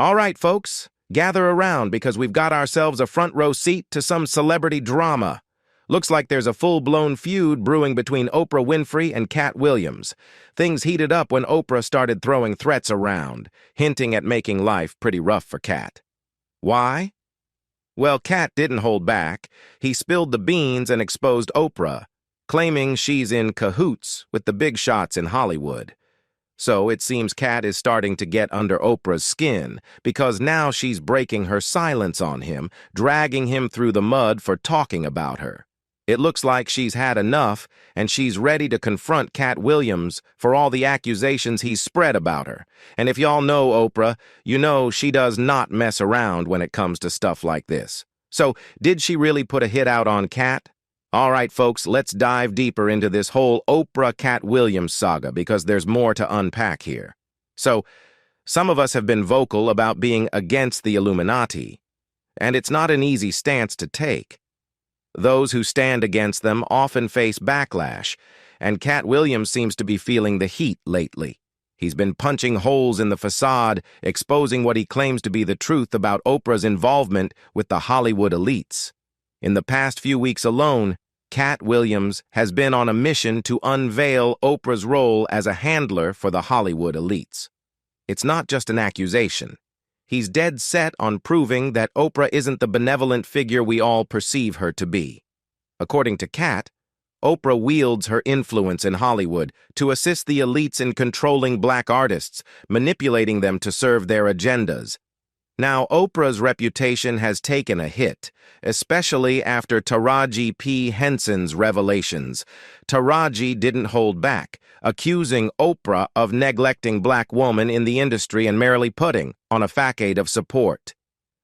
All right, folks, gather around because we've got ourselves a front row seat to some celebrity drama. Looks like there's a full-blown feud brewing between Oprah Winfrey and Katt Williams. Things heated up when Oprah started throwing threats around, hinting at making life pretty rough for Katt. Why? Well, Katt didn't hold back. He spilled the beans and exposed Oprah, claiming she's in cahoots with the big shots in Hollywood. So it seems Katt is starting to get under Oprah's skin because now she's breaking her silence on him, dragging him through the mud for talking about her. It looks like she's had enough, and she's ready to confront Katt Williams for all the accusations he's spread about her. And if y'all know Oprah, you know she does not mess around when it comes to stuff like this. So, did she really put a hit out on Katt? All right, folks, let's dive deeper into this whole Oprah-Katt Williams saga because there's more to unpack here. So, some of us have been vocal about being against the Illuminati, and it's not an easy stance to take. Those who stand against them often face backlash, and Katt Williams seems to be feeling the heat lately. He's been punching holes in the facade, exposing what he claims to be the truth about Oprah's involvement with the Hollywood elites. In the past few weeks alone, Katt Williams has been on a mission to unveil Oprah's role as a handler for the Hollywood elites. It's not just an accusation. He's dead set on proving that Oprah isn't the benevolent figure we all perceive her to be. According to Katt, Oprah wields her influence in Hollywood to assist the elites in controlling black artists, manipulating them to serve their agendas. Now, Oprah's reputation has taken a hit, especially after Taraji P. Henson's revelations. Taraji didn't hold back, accusing Oprah of neglecting black women in the industry and merely putting on a facade of support.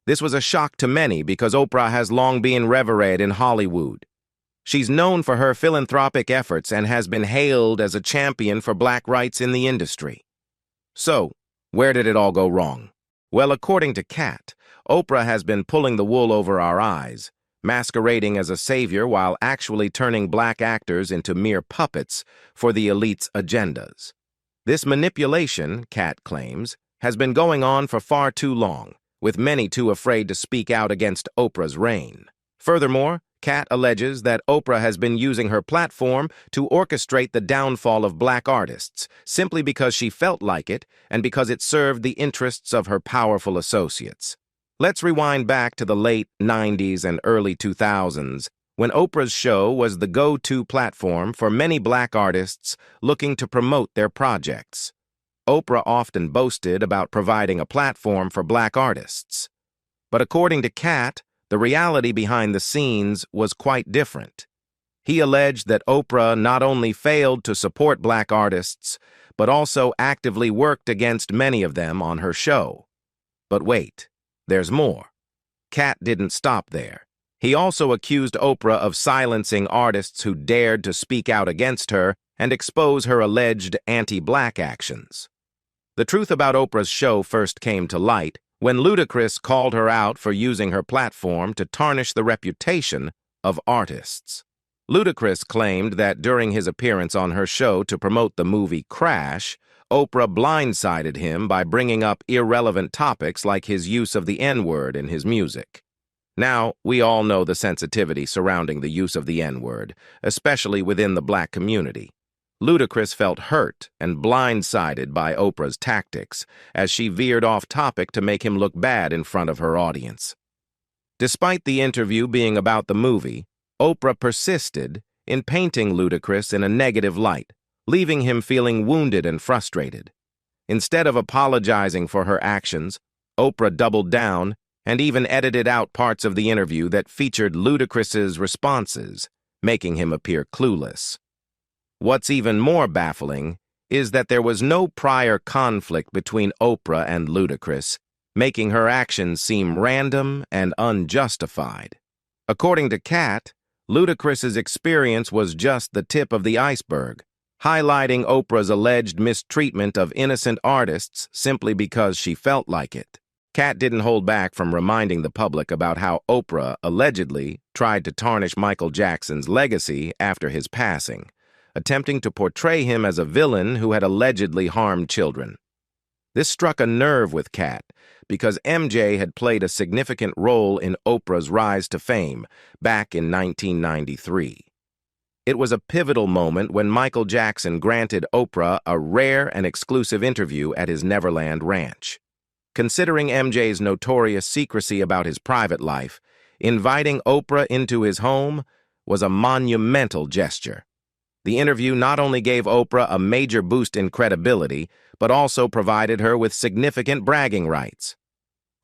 This was a shock to many because Oprah has long been revered in Hollywood. She's known for her philanthropic efforts and has been hailed as a champion for black rights in the industry. So, where did it all go wrong? Well, according to Katt, Oprah has been pulling the wool over our eyes, masquerading as a savior while actually turning black actors into mere puppets for the elite's agendas. This manipulation, Katt claims, has been going on for far too long, with many too afraid to speak out against Oprah's reign. Furthermore, Katt alleges that Oprah has been using her platform to orchestrate the downfall of black artists, simply because she felt like it and because it served the interests of her powerful associates. Let's rewind back to the late 90s and early 2000s, when Oprah's show was the go-to platform for many black artists looking to promote their projects. Oprah often boasted about providing a platform for black artists. But according to Katt, the reality behind the scenes was quite different. He alleged that Oprah not only failed to support black artists, but also actively worked against many of them on her show. But wait, there's more. Katt didn't stop there. He also accused Oprah of silencing artists who dared to speak out against her and expose her alleged anti-black actions. The truth about Oprah's show first came to light when Ludacris called her out for using her platform to tarnish the reputation of artists. Ludacris claimed that during his appearance on her show to promote the movie Crash, Oprah blindsided him by bringing up irrelevant topics like his use of the N-word in his music. Now, we all know the sensitivity surrounding the use of the N-word, especially within the black community. Ludacris felt hurt and blindsided by Oprah's tactics as she veered off topic to make him look bad in front of her audience. Despite the interview being about the movie, Oprah persisted in painting Ludacris in a negative light, leaving him feeling wounded and frustrated. Instead of apologizing for her actions, Oprah doubled down and even edited out parts of the interview that featured Ludacris's responses, making him appear clueless. What's even more baffling is that there was no prior conflict between Oprah and Ludacris, making her actions seem random and unjustified. According to Katt, Ludacris's experience was just the tip of the iceberg, highlighting Oprah's alleged mistreatment of innocent artists simply because she felt like it. Katt didn't hold back from reminding the public about how Oprah allegedly tried to tarnish Michael Jackson's legacy after his passing, attempting to portray him as a villain who had allegedly harmed children. This struck a nerve with Katt because MJ had played a significant role in Oprah's rise to fame back in 1993. It was a pivotal moment when Michael Jackson granted Oprah a rare and exclusive interview at his Neverland ranch. Considering MJ's notorious secrecy about his private life, inviting Oprah into his home was a monumental gesture. The interview not only gave Oprah a major boost in credibility, but also provided her with significant bragging rights.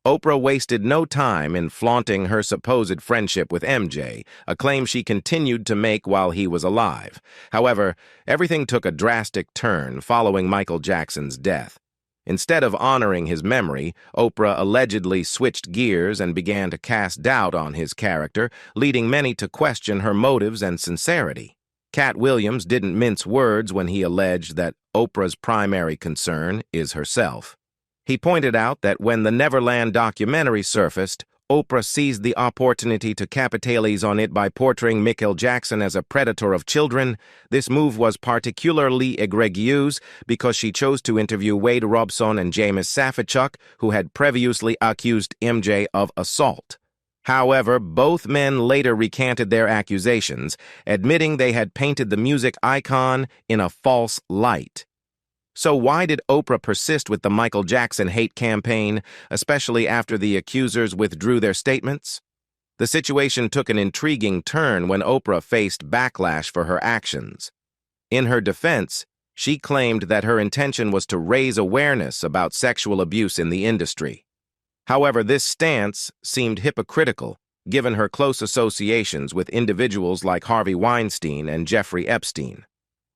Oprah wasted no time in flaunting her supposed friendship with MJ, a claim she continued to make while he was alive. However, everything took a drastic turn following Michael Jackson's death. Instead of honoring his memory, Oprah allegedly switched gears and began to cast doubt on his character, leading many to question her motives and sincerity. Katt Williams didn't mince words when he alleged that Oprah's primary concern is herself. He pointed out that when the Neverland documentary surfaced, Oprah seized the opportunity to capitalize on it by portraying Michael Jackson as a predator of children. This move was particularly egregious because she chose to interview Wade Robson and James Safechuck, who had previously accused MJ of assault. However, both men later recanted their accusations, admitting they had painted the music icon in a false light. So why did Oprah persist with the Michael Jackson hate campaign, especially after the accusers withdrew their statements? The situation took an intriguing turn when Oprah faced backlash for her actions. In her defense, she claimed that her intention was to raise awareness about sexual abuse in the industry. However, this stance seemed hypocritical, given her close associations with individuals like Harvey Weinstein and Jeffrey Epstein.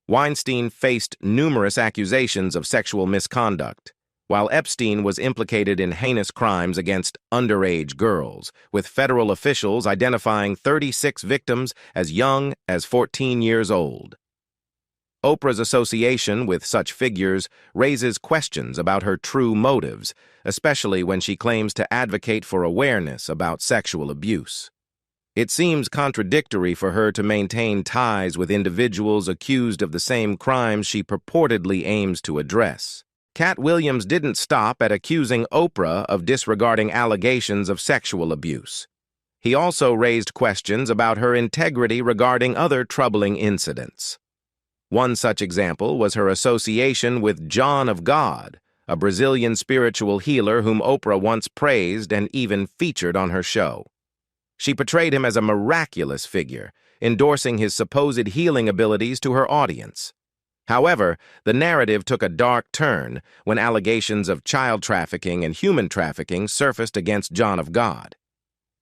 Weinstein faced numerous accusations of sexual misconduct, while Epstein was implicated in heinous crimes against underage girls, with federal officials identifying 36 victims as young as 14 years old. Oprah's association with such figures raises questions about her true motives, especially when she claims to advocate for awareness about sexual abuse. It seems contradictory for her to maintain ties with individuals accused of the same crimes she purportedly aims to address. Katt Williams didn't stop at accusing Oprah of disregarding allegations of sexual abuse. He also raised questions about her integrity regarding other troubling incidents. One such example was her association with John of God, a Brazilian spiritual healer whom Oprah once praised and even featured on her show. She portrayed him as a miraculous figure, endorsing his supposed healing abilities to her audience. However, the narrative took a dark turn when allegations of child trafficking and human trafficking surfaced against John of God.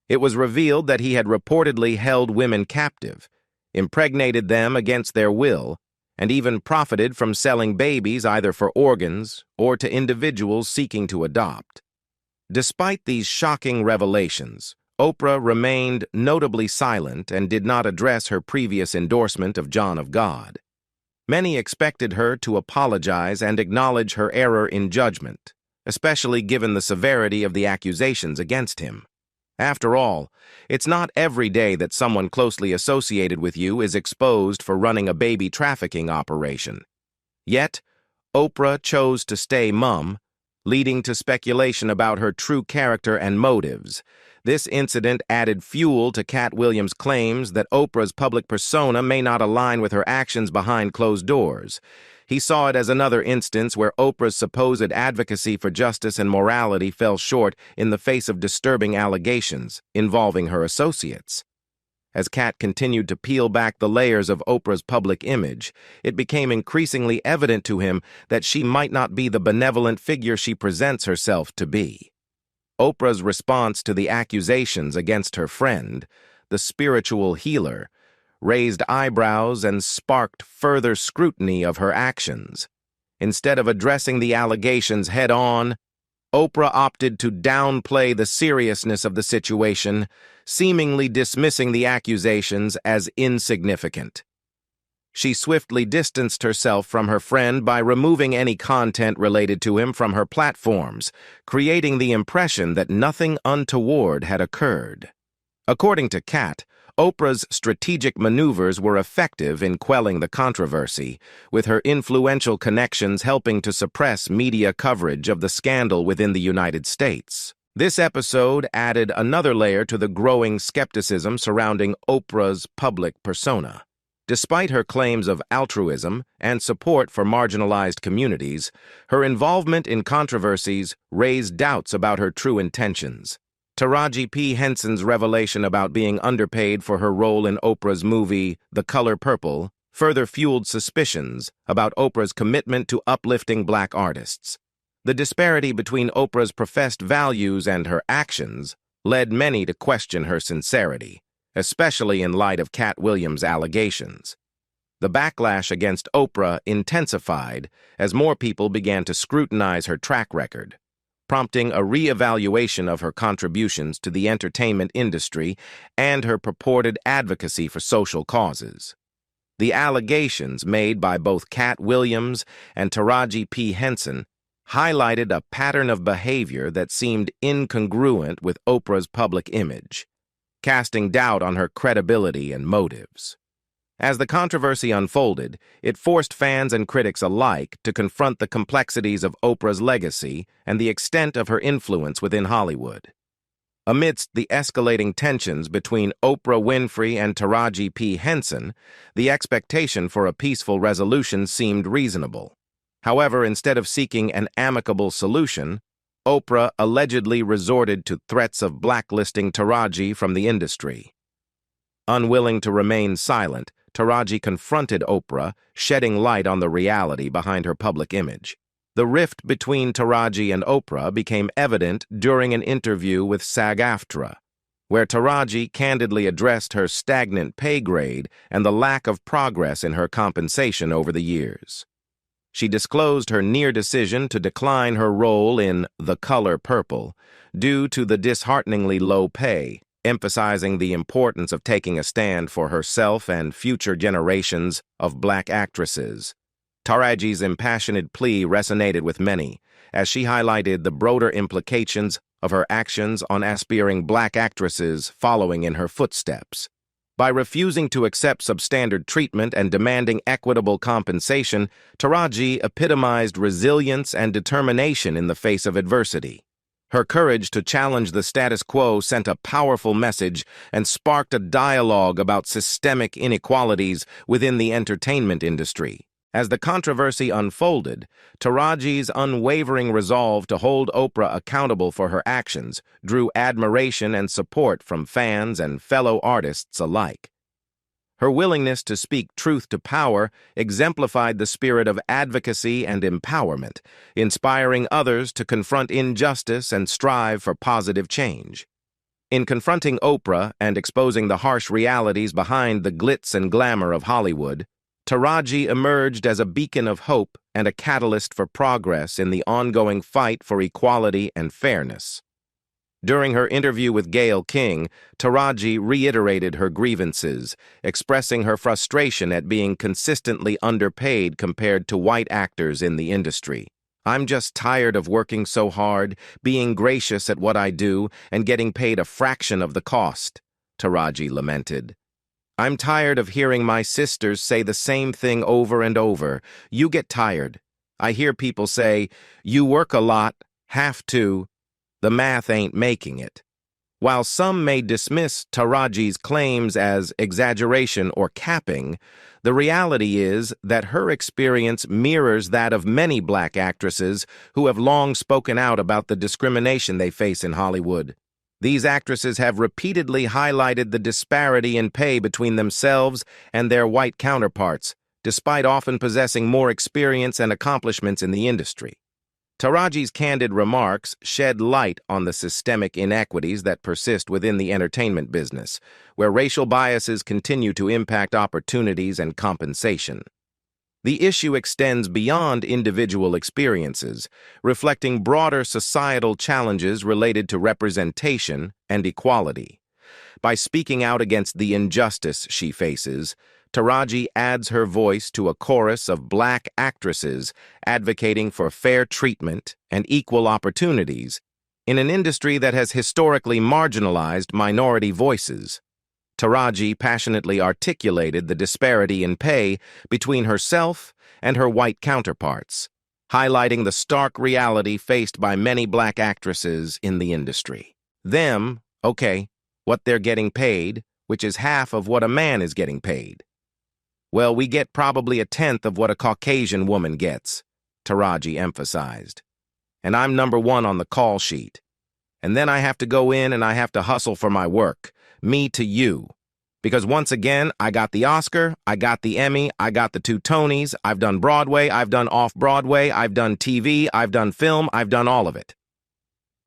It was revealed that he had reportedly held women captive, impregnated them against their will, and even profited from selling babies either for organs or to individuals seeking to adopt. Despite these shocking revelations, Oprah remained notably silent and did not address her previous endorsement of John of God. Many expected her to apologize and acknowledge her error in judgment, especially given the severity of the accusations against him. After all, it's not every day that someone closely associated with you is exposed for running a baby trafficking operation. Yet, Oprah chose to stay mum, leading to speculation about her true character and motives. This incident added fuel to Katt Williams' claims that Oprah's public persona may not align with her actions behind closed doors. He saw it as another instance where Oprah's supposed advocacy for justice and morality fell short in the face of disturbing allegations involving her associates. As Katt continued to peel back the layers of Oprah's public image, it became increasingly evident to him that she might not be the benevolent figure she presents herself to be. Oprah's response to the accusations against her friend, the spiritual healer, raised eyebrows and sparked further scrutiny of her actions. Instead of addressing the allegations head-on, Oprah opted to downplay the seriousness of the situation, seemingly dismissing the accusations as insignificant. She swiftly distanced herself from her friend by removing any content related to him from her platforms, creating the impression that nothing untoward had occurred. According to Katt, Oprah's strategic maneuvers were effective in quelling the controversy, with her influential connections helping to suppress media coverage of the scandal within the United States. This episode added another layer to the growing skepticism surrounding Oprah's public persona. Despite her claims of altruism and support for marginalized communities, her involvement in controversies raised doubts about her true intentions. Taraji P. Henson's revelation about being underpaid for her role in Oprah's movie The Color Purple further fueled suspicions about Oprah's commitment to uplifting Black artists. The disparity between Oprah's professed values and her actions led many to question her sincerity, especially in light of Katt Williams' allegations. The backlash against Oprah intensified as more people began to scrutinize her track record, prompting a re-evaluation of her contributions to the entertainment industry and her purported advocacy for social causes. The allegations made by both Katt Williams and Taraji P. Henson highlighted a pattern of behavior that seemed incongruent with Oprah's public image, casting doubt on her credibility and motives. As the controversy unfolded, it forced fans and critics alike to confront the complexities of Oprah's legacy and the extent of her influence within Hollywood. Amidst the escalating tensions between Oprah Winfrey and Taraji P. Henson, the expectation for a peaceful resolution seemed reasonable. However, instead of seeking an amicable solution, Oprah allegedly resorted to threats of blacklisting Taraji from the industry. Unwilling to remain silent, Taraji confronted Oprah, shedding light on the reality behind her public image. The rift between Taraji and Oprah became evident during an interview with SAG-AFTRA, where Taraji candidly addressed her stagnant pay grade and the lack of progress in her compensation over the years. She disclosed her near decision to decline her role in The Color Purple due to the dishearteningly low pay, emphasizing the importance of taking a stand for herself and future generations of Black actresses. Taraji's impassioned plea resonated with many, as she highlighted the broader implications of her actions on aspiring Black actresses following in her footsteps. By refusing to accept substandard treatment and demanding equitable compensation, Taraji epitomized resilience and determination in the face of adversity. Her courage to challenge the status quo sent a powerful message and sparked a dialogue about systemic inequalities within the entertainment industry. As the controversy unfolded, Taraji's unwavering resolve to hold Oprah accountable for her actions drew admiration and support from fans and fellow artists alike. Her willingness to speak truth to power exemplified the spirit of advocacy and empowerment, inspiring others to confront injustice and strive for positive change. In confronting Oprah and exposing the harsh realities behind the glitz and glamour of Hollywood, Taraji emerged as a beacon of hope and a catalyst for progress in the ongoing fight for equality and fairness. During her interview with Gayle King, Taraji reiterated her grievances, expressing her frustration at being consistently underpaid compared to white actors in the industry. "I'm just tired of working so hard, being gracious at what I do, and getting paid a fraction of the cost," Taraji lamented. "I'm tired of hearing my sisters say the same thing over and over. You get tired. I hear people say, 'You work a lot, have to. The math ain't making it.'" While some may dismiss Taraji's claims as exaggeration or capping, the reality is that her experience mirrors that of many Black actresses who have long spoken out about the discrimination they face in Hollywood. These actresses have repeatedly highlighted the disparity in pay between themselves and their white counterparts, despite often possessing more experience and accomplishments in the industry. Taraji's candid remarks shed light on the systemic inequities that persist within the entertainment business, where racial biases continue to impact opportunities and compensation. The issue extends beyond individual experiences, reflecting broader societal challenges related to representation and equality. By speaking out against the injustice she faces, Taraji adds her voice to a chorus of Black actresses advocating for fair treatment and equal opportunities in an industry that has historically marginalized minority voices. Taraji passionately articulated the disparity in pay between herself and her white counterparts, highlighting the stark reality faced by many black actresses in the industry. Okay, what they're getting paid, which is half of what a man is getting paid. Well, we get probably a tenth of what a Caucasian woman gets, Taraji emphasized. And I'm number one on the call sheet. And then I have to go in and I have to hustle for my work, me to you. Because once again, I got the Oscar, I got the Emmy, I got the 2 Tonys, I've done Broadway, I've done off-Broadway, I've done TV, I've done film, I've done all of it.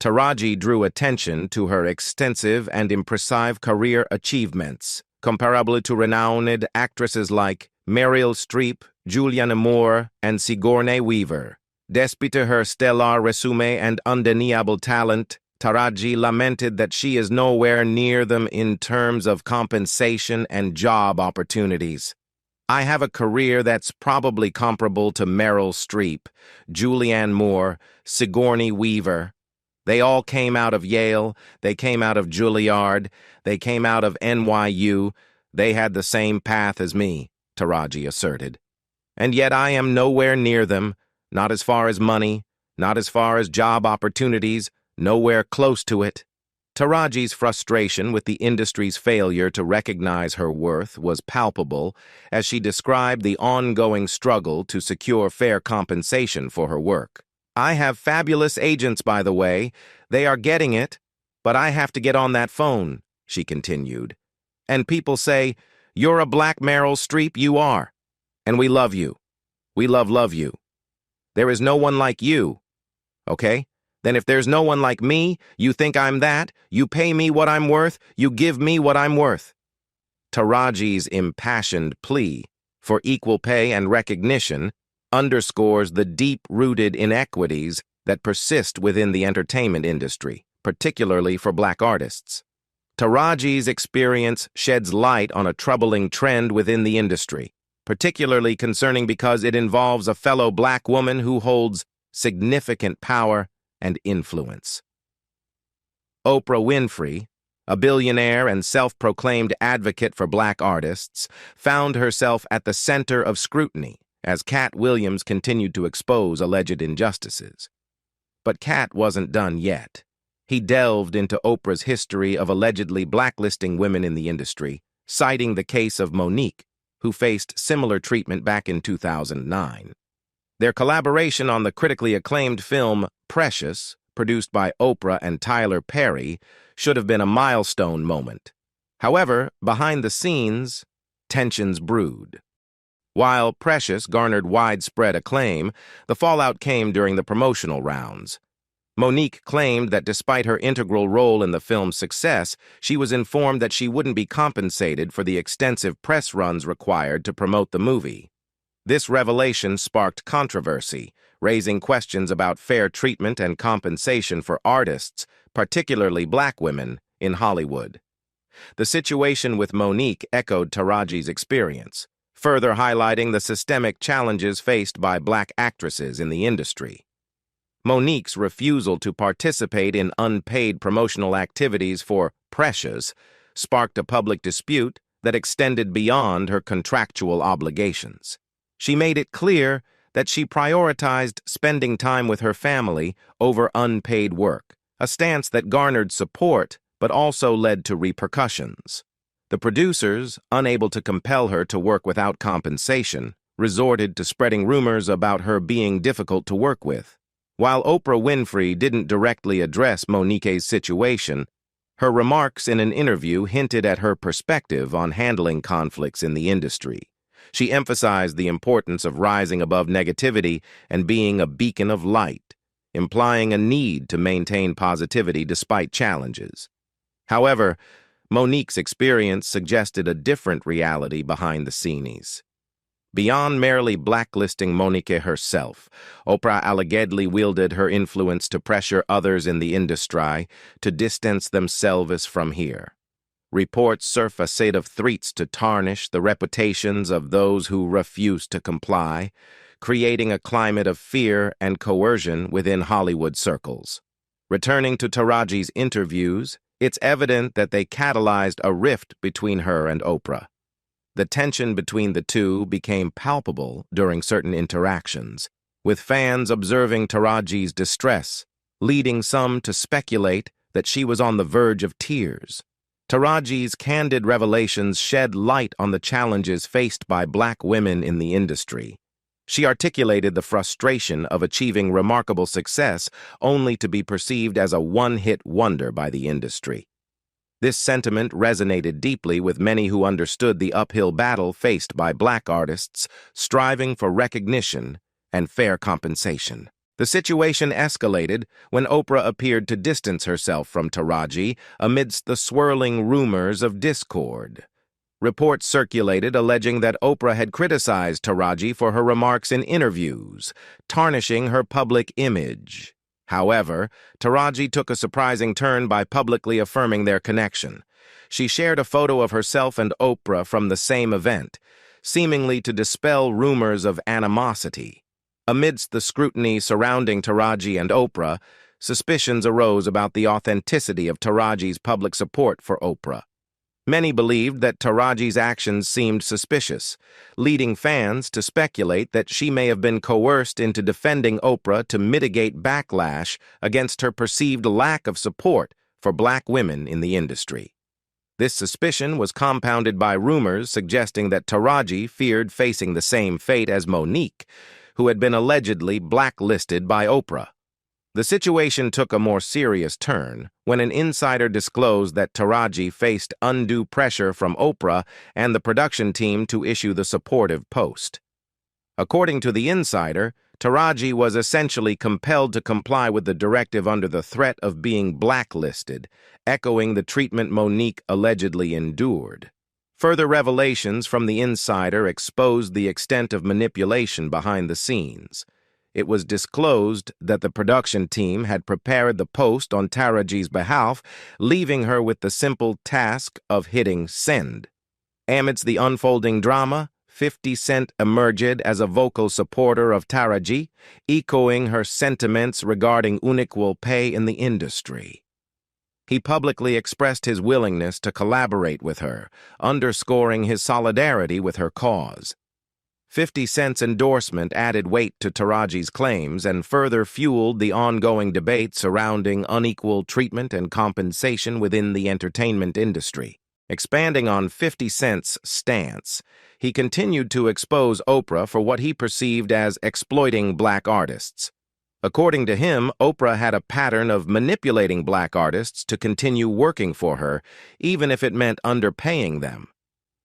Taraji drew attention to her extensive and impressive career achievements, comparable to renowned actresses like Meryl Streep, Julianne Moore, and Sigourney Weaver. Despite her stellar resume and undeniable talent, Taraji lamented that she is nowhere near them in terms of compensation and job opportunities. I have a career that's probably comparable to Meryl Streep, Julianne Moore, Sigourney Weaver. They all came out of Yale, they came out of Juilliard, they came out of NYU. They had the same path as me, Taraji asserted. And yet I am nowhere near them, not as far as money, not as far as job opportunities, nowhere close to it. Taraji's frustration with the industry's failure to recognize her worth was palpable as she described the ongoing struggle to secure fair compensation for her work. I have fabulous agents, by the way. They are getting it, but I have to get on that phone, she continued. And people say, you're a black Meryl Streep, you are. And we love you. We love you. There is no one like you. Okay? Then if there's no one like me, you think I'm that, you pay me what I'm worth, you give me what I'm worth. Taraji's impassioned plea for equal pay and recognition underscores the deep-rooted inequities that persist within the entertainment industry, particularly for black artists. Taraji's experience sheds light on a troubling trend within the industry, particularly concerning because it involves a fellow black woman who holds significant power and influence. Oprah Winfrey, a billionaire and self-proclaimed advocate for black artists, found herself at the center of scrutiny as Katt Williams continued to expose alleged injustices. But Katt wasn't done yet. He delved into Oprah's history of allegedly blacklisting women in the industry, citing the case of Monique, who faced similar treatment back in 2009. Their collaboration on the critically acclaimed film Precious, produced by Oprah and Tyler Perry, should have been a milestone moment. However, behind the scenes, tensions brewed. While Precious garnered widespread acclaim, the fallout came during the promotional rounds. Monique claimed that despite her integral role in the film's success, she was informed that she wouldn't be compensated for the extensive press runs required to promote the movie. This revelation sparked controversy, raising questions about fair treatment and compensation for artists, particularly black women, in Hollywood. The situation with Monique echoed Taraji's experience, further highlighting the systemic challenges faced by black actresses in the industry. Monique's refusal to participate in unpaid promotional activities for Precious sparked a public dispute that extended beyond her contractual obligations. She made it clear that she prioritized spending time with her family over unpaid work, a stance that garnered support but also led to repercussions. The producers, unable to compel her to work without compensation, resorted to spreading rumors about her being difficult to work with. While Oprah Winfrey didn't directly address Monique's situation, her remarks in an interview hinted at her perspective on handling conflicts in the industry. She emphasized the importance of rising above negativity and being a beacon of light, implying a need to maintain positivity despite challenges. However, Monique's experience suggested a different reality behind the scenes. Beyond merely blacklisting Monique herself, Oprah allegedly wielded her influence to pressure others in the industry to distance themselves from her. Reports surfaced of threats to tarnish the reputations of those who refuse to comply, creating a climate of fear and coercion within Hollywood circles. Returning to Taraji's interviews, It's evident that they catalyzed a rift between her and Oprah. The tension between the two became palpable during certain interactions, with fans observing Taraji's distress, leading some to speculate that she was on the verge of tears. Taraji's candid revelations shed light on the challenges faced by Black women in the industry. She articulated the frustration of achieving remarkable success only to be perceived as a one-hit wonder by the industry. This sentiment resonated deeply with many who understood the uphill battle faced by Black artists striving for recognition and fair compensation. The situation escalated when Oprah appeared to distance herself from Taraji amidst the swirling rumors of discord. Reports circulated alleging that Oprah had criticized Taraji for her remarks in interviews, tarnishing her public image. However, Taraji took a surprising turn by publicly affirming their connection. She shared a photo of herself and Oprah from the same event, seemingly to dispel rumors of animosity. Amidst the scrutiny surrounding Taraji and Oprah, suspicions arose about the authenticity of Taraji's public support for Oprah. Many believed that Taraji's actions seemed suspicious, leading fans to speculate that she may have been coerced into defending Oprah to mitigate backlash against her perceived lack of support for Black women in the industry. This suspicion was compounded by rumors suggesting that Taraji feared facing the same fate as Monique, who had been allegedly blacklisted by Oprah. The situation took a more serious turn when an insider disclosed that Taraji faced undue pressure from Oprah and the production team to issue the supportive post. According to the insider, Taraji was essentially compelled to comply with the directive under the threat of being blacklisted, echoing the treatment Monique allegedly endured. Further revelations from the insider exposed the extent of manipulation behind the scenes. It was disclosed that the production team had prepared the post on Taraji's behalf, leaving her with the simple task of hitting send. Amidst the unfolding drama, 50 Cent emerged as a vocal supporter of Taraji, echoing her sentiments regarding unequal pay in the industry. He publicly expressed his willingness to collaborate with her, underscoring his solidarity with her cause. 50 Cent's endorsement added weight to Taraji's claims and further fueled the ongoing debate surrounding unequal treatment and compensation within the entertainment industry. Expanding on 50 Cent's stance, he continued to expose Oprah for what he perceived as exploiting Black artists. According to him, Oprah had a pattern of manipulating Black artists to continue working for her, even if it meant underpaying them.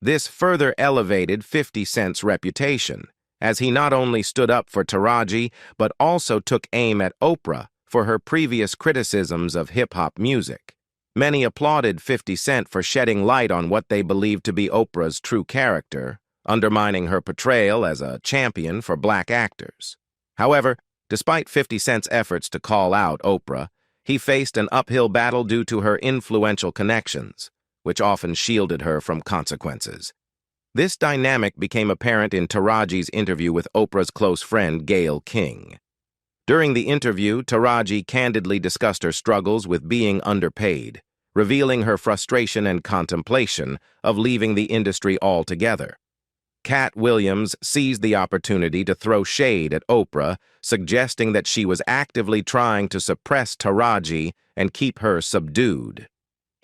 This further elevated 50 Cent's reputation, as he not only stood up for Taraji, but also took aim at Oprah for her previous criticisms of hip-hop music. Many applauded 50 Cent for shedding light on what they believed to be Oprah's true character, undermining her portrayal as a champion for Black actors. However, despite 50 Cent's efforts to call out Oprah, he faced an uphill battle due to her influential connections, which often shielded her from consequences. This dynamic became apparent in Taraji's interview with Oprah's close friend, Gayle King. During the interview, Taraji candidly discussed her struggles with being underpaid, revealing her frustration and contemplation of leaving the industry altogether. Katt Williams seized the opportunity to throw shade at Oprah, suggesting that she was actively trying to suppress Taraji and keep her subdued.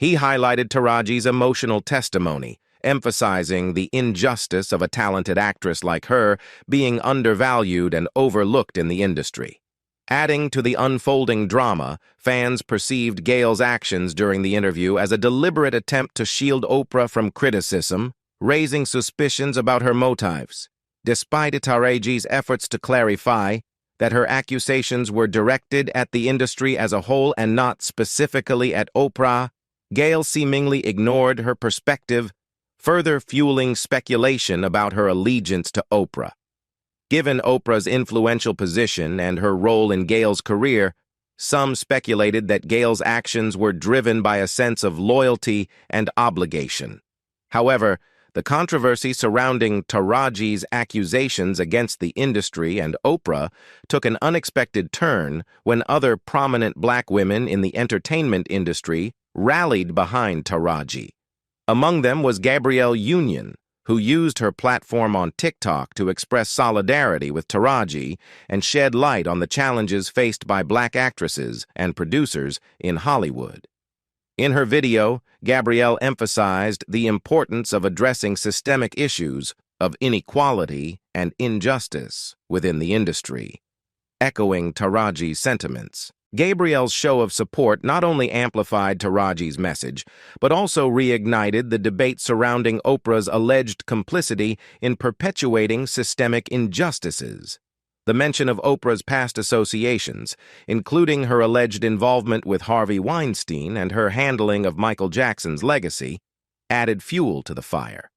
He highlighted Taraji's emotional testimony, emphasizing the injustice of a talented actress like her being undervalued and overlooked in the industry. Adding to the unfolding drama, fans perceived Gayle's actions during the interview as a deliberate attempt to shield Oprah from criticism, raising suspicions about her motives. Despite Taraji's efforts to clarify that her accusations were directed at the industry as a whole and not specifically at Oprah, Gayle seemingly ignored her perspective, further fueling speculation about her allegiance to Oprah. Given Oprah's influential position and her role in Gayle's career, some speculated that Gayle's actions were driven by a sense of loyalty and obligation. However, The controversy surrounding Taraji's accusations against the industry and Oprah took an unexpected turn when other prominent black women in the entertainment industry rallied behind Taraji. Among them was Gabrielle Union, who used her platform on TikTok to express solidarity with Taraji and shed light on the challenges faced by black actresses and producers in Hollywood. In her video, Gabrielle emphasized the importance of addressing systemic issues of inequality and injustice within the industry, echoing Taraji's sentiments. Gabrielle's show of support not only amplified Taraji's message, but also reignited the debate surrounding Oprah's alleged complicity in perpetuating systemic injustices. The mention of Oprah's past associations, including her alleged involvement with Harvey Weinstein and her handling of Michael Jackson's legacy, added fuel to the fire.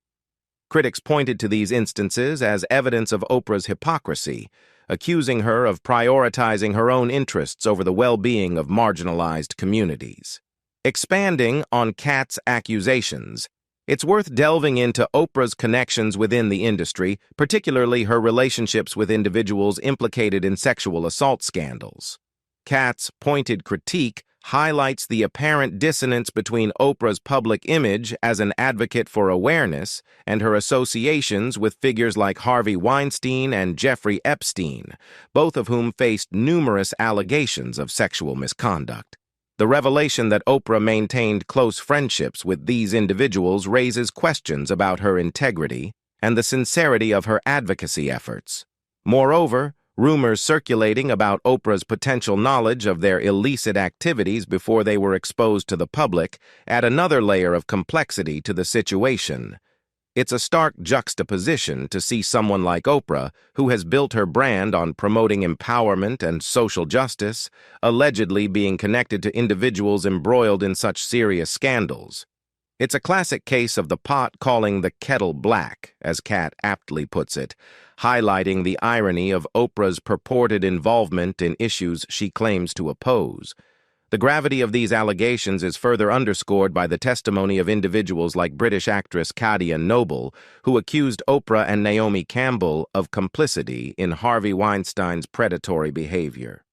Critics pointed to these instances as evidence of Oprah's hypocrisy, accusing her of prioritizing her own interests over the well-being of marginalized communities. Expanding on Katt's accusations, it's worth delving into Oprah's connections within the industry, particularly her relationships with individuals implicated in sexual assault scandals. Katt's pointed critique highlights the apparent dissonance between Oprah's public image as an advocate for awareness and her associations with figures like Harvey Weinstein and Jeffrey Epstein, both of whom faced numerous allegations of sexual misconduct. The revelation that Oprah maintained close friendships with these individuals raises questions about her integrity and the sincerity of her advocacy efforts. Moreover, rumors circulating about Oprah's potential knowledge of their illicit activities before they were exposed to the public add another layer of complexity to the situation. It's a stark juxtaposition to see someone like Oprah, who has built her brand on promoting empowerment and social justice, allegedly being connected to individuals embroiled in such serious scandals. It's a classic case of the pot calling the kettle black, as Katt aptly puts it, highlighting the irony of Oprah's purported involvement in issues she claims to oppose. The gravity of these allegations is further underscored by the testimony of individuals like British actress Kadia Noble, who accused Oprah and Naomi Campbell of complicity in Harvey Weinstein's predatory behavior.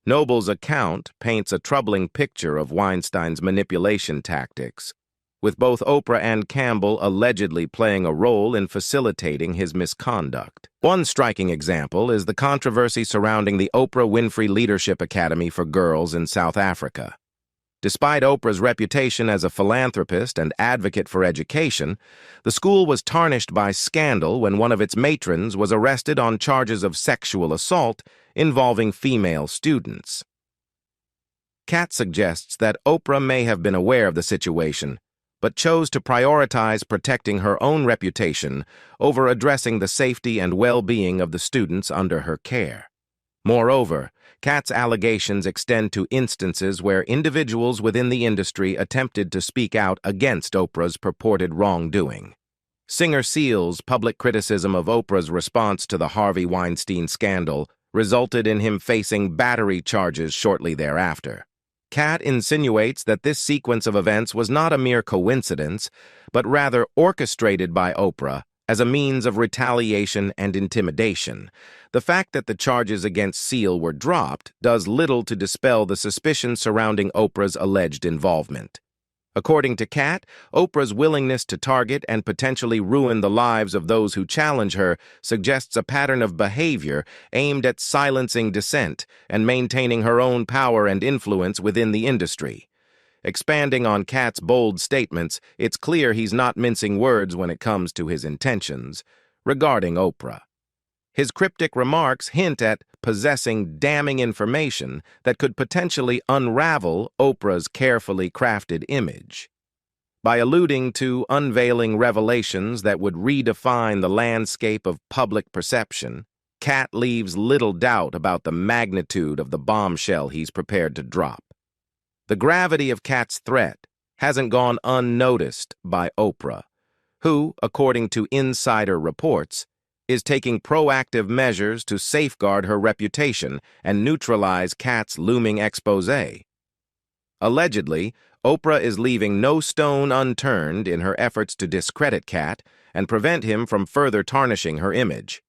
Noble's account paints a troubling picture of Weinstein's manipulation tactics, with both Oprah and Campbell allegedly playing a role in facilitating his misconduct. One striking example is the controversy surrounding the Oprah Winfrey Leadership Academy for Girls in South Africa. Despite Oprah's reputation as a philanthropist and advocate for education, the school was tarnished by scandal when one of its matrons was arrested on charges of sexual assault involving female students. Katt suggests that Oprah may have been aware of the situation, but chose to prioritize protecting her own reputation over addressing the safety and well-being of the students under her care. Moreover, Katt's allegations extend to instances where individuals within the industry attempted to speak out against Oprah's purported wrongdoing. Singer Seal's public criticism of Oprah's response to the Harvey Weinstein scandal resulted in him facing battery charges shortly thereafter. Katt insinuates that this sequence of events was not a mere coincidence, but rather orchestrated by Oprah as a means of retaliation and intimidation. The fact that the charges against Seal were dropped does little to dispel the suspicion surrounding Oprah's alleged involvement. According to Katt, Oprah's willingness to target and potentially ruin the lives of those who challenge her suggests a pattern of behavior aimed at silencing dissent and maintaining her own power and influence within the industry. Expanding on Katt's bold statements, it's clear he's not mincing words when it comes to his intentions regarding Oprah. His cryptic remarks hint at possessing damning information that could potentially unravel Oprah's carefully crafted image. By alluding to unveiling revelations that would redefine the landscape of public perception, Katt leaves little doubt about the magnitude of the bombshell he's prepared to drop. The gravity of Katt's threat hasn't gone unnoticed by Oprah, who, according to insider reports, is taking proactive measures to safeguard her reputation and neutralize Katt's looming expose. Allegedly, Oprah is leaving no stone unturned in her efforts to discredit Katt and prevent him from further tarnishing her image.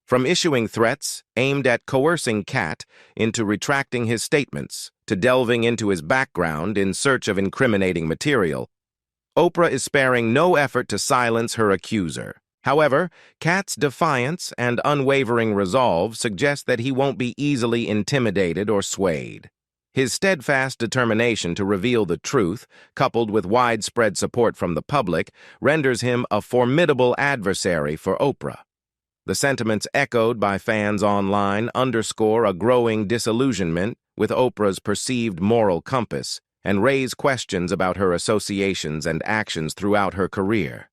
From issuing threats aimed at coercing Katt into retracting his statements, to delving into his background in search of incriminating material, Oprah is sparing no effort to silence her accuser. However, Katt's defiance and unwavering resolve suggest that he won't be easily intimidated or swayed. His steadfast determination to reveal the truth, coupled with widespread support from the public, renders him a formidable adversary for Oprah. The sentiments echoed by fans online underscore a growing disillusionment with Oprah's perceived moral compass and raise questions about her associations and actions throughout her career.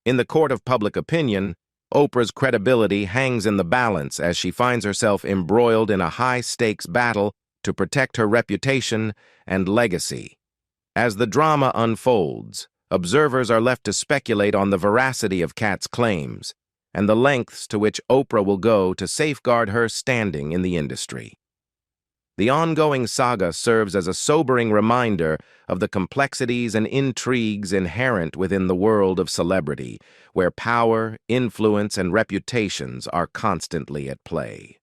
In the court of public opinion, Oprah's credibility hangs in the balance as she finds herself embroiled in a high-stakes battle to protect her reputation and legacy. As the drama unfolds, observers are left to speculate on the veracity of Katt's claims and the lengths to which Oprah will go to safeguard her standing in the industry. The ongoing saga serves as a sobering reminder of the complexities and intrigues inherent within the world of celebrity, where power, influence, and reputations are constantly at play.